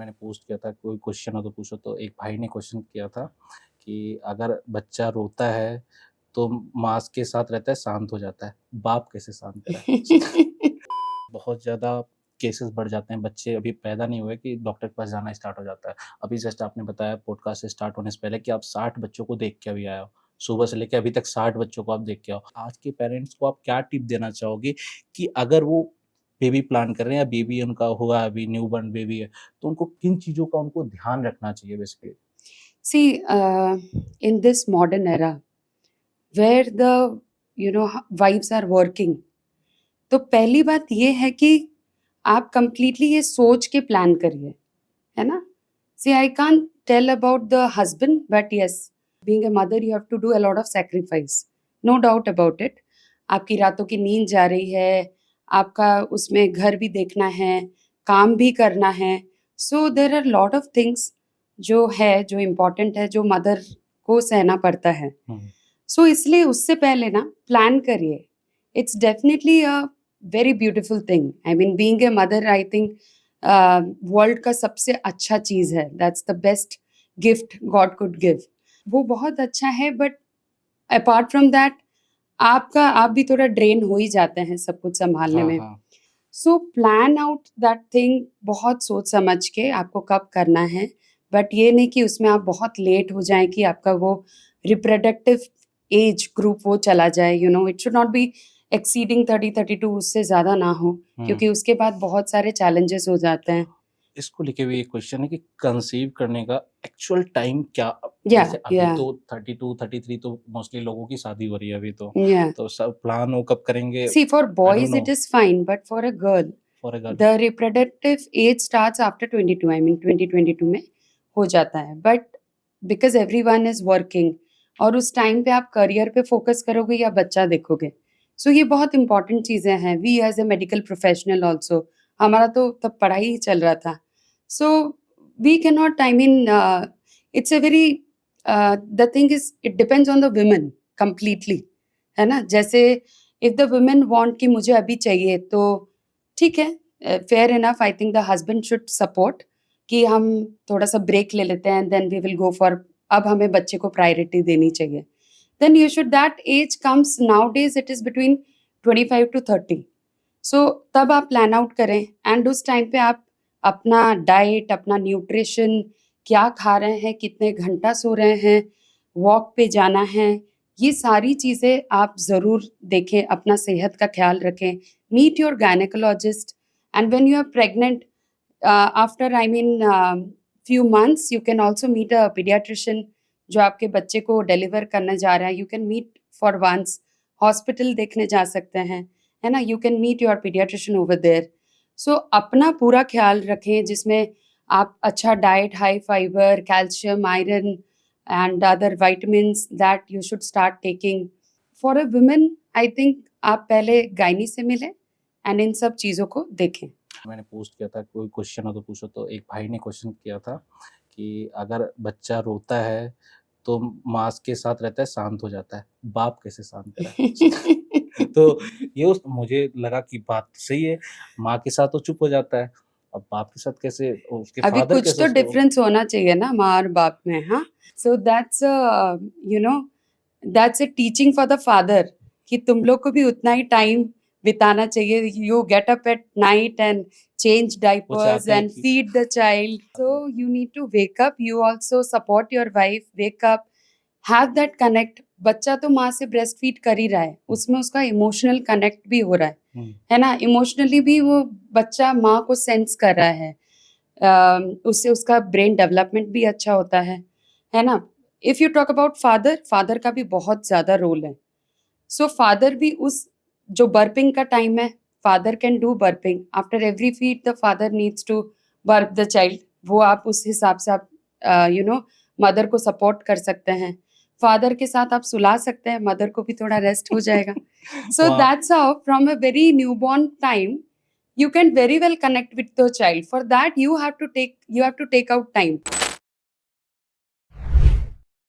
मैंने पोस्ट किया था, कोई क्वेश्चन हो तो पूछो। तो एक भाई ने क्वेश्चन किया था कि अगर बच्चा रोता है तो माँ के साथ रहता है, शांत हो जाता है, बाप कैसे शांत कराए? बहुत ज़्यादा केसेस बढ़ जाते हैं, बच्चे अभी पैदा नहीं हुए कि डॉक्टर के पास जाना स्टार्ट हो जाता है। अभी जस्ट आपने बताया पॉडकास्ट स्टार्ट होने से पहले कि आप 60 बच्चों को देख के अभी आए हो। सुबह से लेके अभी तक 60 बच्चों को आप देख के आओ। आज के पेरेंट्स को आप क्या टिप देना चाहोगे कि अगर वो बेबी प्लान कर रहे हैं या बेबी उनका हुआ अभी न्यूबॉर्न बेबी है, तो उनको किन चीज़ों का उनको ध्यान रखना चाहिए basically? See, in this modern era where the wives are working, तो पहली बात ये है कि आप कंप्लीटली ये सोच के प्लान करिए, है ना? See, I can't tell about the husband, but yes, being a mother, you have to do a lot of sacrifice. No doubt about it. आपकी रातों की नींद जा रही है, आपका उसमें घर भी देखना है, काम भी करना है. So there are lot of things जो इम्पोर्टेंट है, जो मदर को सहना पड़ता है. सो इसलिए उससे पहले ना प्लान करिए. It's definitely a very beautiful thing. I mean being a mother, I think world का सबसे अच्छा चीज़ है. That's the best gift God could give. वो बहुत अच्छा है, बट अपार्ट फ्रॉम दैट आप भी थोड़ा ड्रेन हो ही जाते हैं सब कुछ संभालने हाँ, में. हाँ। So plan out that thing बहुत सोच समझ के आपको कब करना है, बट ये नहीं कि उसमें आप बहुत लेट हो जाएं कि आपका वो रिप्रोडक्टिव एज ग्रुप वो चला जाए. It should not be exceeding 30-32, उससे ज़्यादा ना हो, क्योंकि उसके बाद बहुत सारे चैलेंजेस हो जाते हैं. इसको लेके भी एक क्वेश्चन है कि कंसीव करने का एक्चुअल टाइम क्या? या जैसे अभी या तो 32 33 तो मोस्टली लोगों की शादी हो रही है अभी या तो सब प्लान वो कब करेंगे? See, for I don't boys it know is fine, but for a girl, for a girl. the reproductive age starts after 22. I mean 2022 में हो जाता है. But because everyone is working, और उस टाइम पे आप करियर पे फोकस करोगे या बच्चा देखोगे, सो ये बहुत इंपॉर्टेंट चीज़ें हैं. We as a medical professional also, हमारा तो तब पढ़ाई ही चल रहा था. So we can not, I mean it's a very, the thing is it depends on the women completely, है ना? जैसे इफ द वुमेन वांट कि मुझे अभी चाहिए, तो ठीक है, fair enough. I think the husband should support कि हम थोड़ा सा ब्रेक ले लेते हैं, then we will go for, अब हमें बच्चे को प्रायोरिटी देनी चाहिए. Then you should, that age comes nowadays, it is between 25 to 30. So तब आप प्लान आउट करें, एंड उस टाइम पे आप अपना डाइट, अपना न्यूट्रिशन, क्या खा रहे हैं, कितने घंटा सो रहे हैं, वॉक पे जाना है, ये सारी चीज़ें आप ज़रूर देखें, अपना सेहत का ख्याल रखें. Meet your gynaecologist, and when you are pregnant, after I mean few months, you can also meet a paediatrician. जो आपके बच्चे को डिलीवर करने जा रहा है, you can meet for once. Hospital देखने जा सकते हैं, है ना? You can meet your paediatrician over there. So अपना पूरा ख्याल रखें, जिसमें आप अच्छा diet, high fibre, calcium, iron and other vitamins that you should start taking. For a woman, I think आप पहले गायनी से मिलें एंड इन सब चीज़ों को देखें. मैंने पोस्ट किया था, कोई क्वेश्चन हो तो पूछो। तो एक भाई ने क्वेश्चन किया था कि अगर बच्चा रोता है तो माँ के साथ रहता है, शांत हो जाता है, बाप कैसे शांत कराए? तो मुझे लगा कि बात सही है, माँ के साथ तो चुप हो जाता है, अब बाप के साथ कैसे, उसके अभी फादर कुछ कैसे तो उसको। डिफरेंस होना चाहिए ना माँ और बाप में, हाँ? So that's you know that's a teaching for the father कि तुम लोग को भी उतना ही टाइम बिताना चाहिए. You get up at night and change वो diapers चाहते हैं and कि feed the child. So you need to wake up. You also support your wife. Wake up. Have that connect. बच्चा तो माँ से ब्रेस्ट फीड कर ही रहा है, उसमें उसका इमोशनल कनेक्ट भी हो रहा है ना? इमोशनली भी वो बच्चा माँ को सेंस कर रहा है. उससे उसका ब्रेन डेवलपमेंट भी अच्छा होता है ना? If you talk about father, father का भी बहुत ज्यादा रोल है. सो फादर भी उस, जो बर्पिंग का टाइम है, father can do burping after every feed. The father needs to burp the child. वो आप उस हिसाब से आप मदर को सपोर्ट कर सकते हैं. फादर के साथ आप सुला सकते हैं, मदर को भी थोड़ा रेस्ट हो जाएगा. सो वहाँ that's how from a very newborn time you can very well connect with the child. For that you have to take out time.